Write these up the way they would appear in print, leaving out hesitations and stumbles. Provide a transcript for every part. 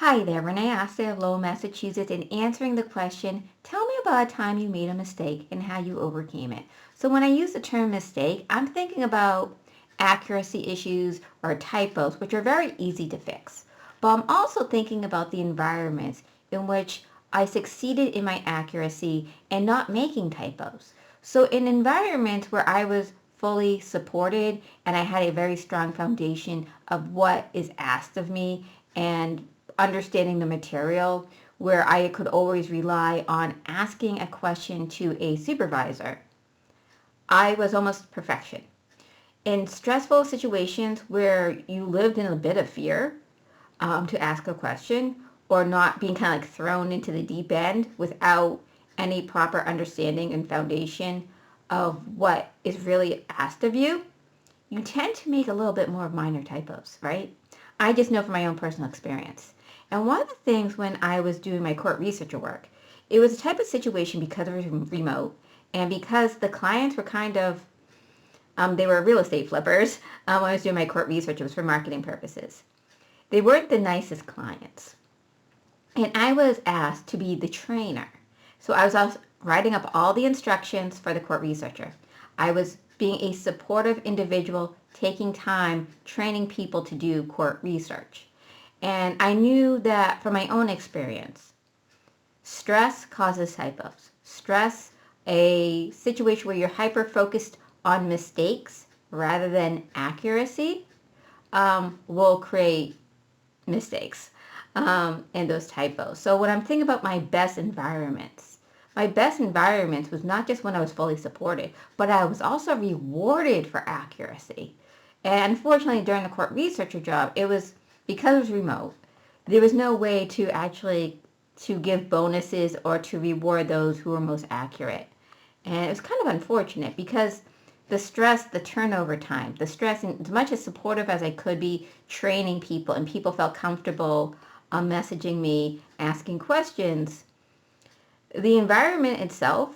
Hi there, Renee Asta of Lowell, Massachusetts, and answering the question, tell me about a time you made a mistake and how you overcame it. So when I use the term mistake, I'm thinking about accuracy issues or typos, which are very easy to fix. But I'm also thinking about the environments in which I succeeded in my accuracy and not making typos. So in environments where I was fully supported and I had a very strong foundation of what is asked of me and understanding the material, where I could always rely on asking a question to a supervisor, I was almost perfection. In stressful situations where you lived in a bit of fear to ask a question or not being kind of like thrown into the deep end without any proper understanding and foundation of what is really asked of you, you tend to make a little bit more minor typos, right? I just know from my own personal experience. And one of the things when I was doing my court researcher work, it was a type of situation because it was remote and because the clients were kind of, they were real estate flippers. When I was doing my court research, it was for marketing purposes. They weren't the nicest clients. And I was asked to be the trainer. So I was also writing up all the instructions for the court researcher. I was being a supportive individual, taking time, training people to do court research. And I knew that from my own experience, stress causes typos. Stress, a situation where you're hyper focused on mistakes rather than accuracy, will create mistakes and those typos. So when I'm thinking about my best environments was not just when I was fully supported, but I was also rewarded for accuracy. And unfortunately, during the court researcher job, it was because it was remote. There was no way to actually to give bonuses or to reward those who were most accurate. And it was kind of unfortunate because the stress, the turnover time, the stress, and as much as supportive as I could be, training people, and people felt comfortable messaging me, asking questions, the environment itself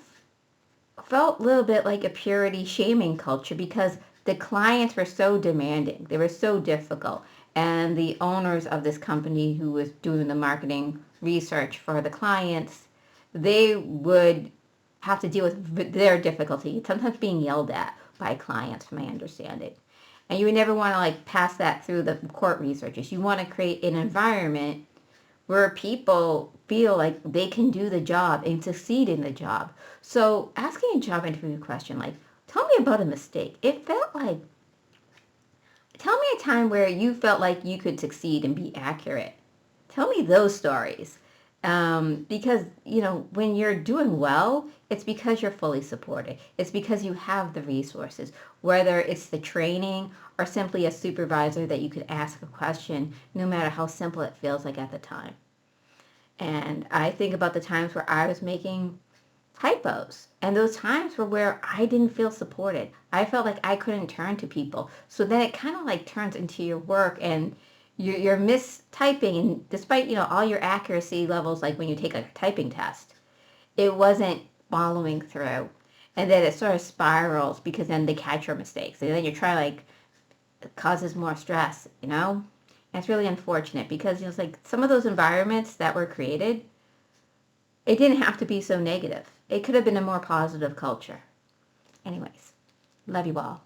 felt a little bit like a purity shaming culture because the clients were so demanding. They were so difficult. And the owners of this company who was doing the marketing research for the clients, they would have to deal with their difficulty, sometimes being yelled at by clients, from my understanding. And you would never want to like pass that through the court researchers. You want to create an environment where people feel like they can do the job and succeed in the job. So asking a job interview question like, tell me about a mistake. It felt like, tell me a time where you felt like you could succeed and be accurate. Tell me those stories. Because, when you're doing well, it's because you're fully supported. It's because you have the resources, whether it's the training or simply a supervisor that you could ask a question, no matter how simple it feels like at the time. And I think about the times where I was making typos. And those times were where I didn't feel supported. I felt like I couldn't turn to people. So then it kind of like turns into your work and you're mistyping. And despite, all your accuracy levels, like when you take a typing test, it wasn't following through. And then it sort of spirals because then they catch your mistakes. And then you're trying like, it causes more stress. And it's really unfortunate because, it's like some of those environments that were created, it didn't have to be so negative. It could have been a more positive culture. Anyways, love you all.